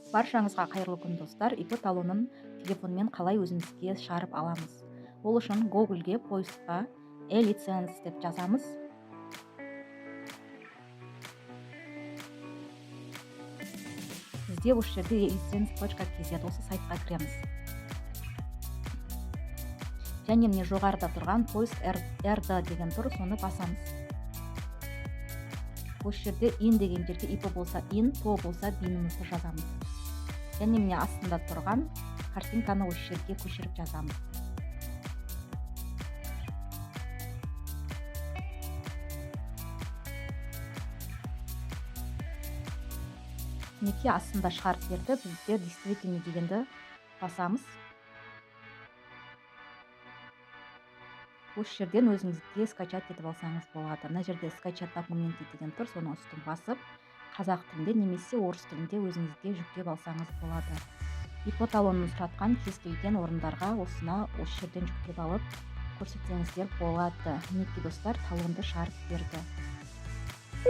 Баршаңызға қайырлы күн достар. ИП талонын телефонмен қалай өзімізге шығарып аламыз? Ол үшін Google-ге поисқа e-лиценз деп жазамыз. Бізде осы жерде e-лиценз.kz осы сайтқа кіреміз. Және міне жоғарыда тұрған поиск RD деген тұр, соны басамыз. Осы жерде ин деген жерге ИП болса ин, то болса бинімізді жазамыз. Және міне астында тұрған картинканы осы жерге көшіріп жазамыз. Мінекей астында шығарып берді. Бізде действительно дегенді басамыз. Осы жерден өзіңізге скачать етіп алсаңыз болады. Мына жерде скачать документы деген тұр, соның үстін басып, қазақ тілінде немесе орыс тілінде өзіңізге жүктеп алсаңыз болады. ИП талонын сұратқан кез келген орындарға осыны осы жерден жүктеп алып көрсетсеңіздер болады. Мінекей достар, талонды шығарып берді.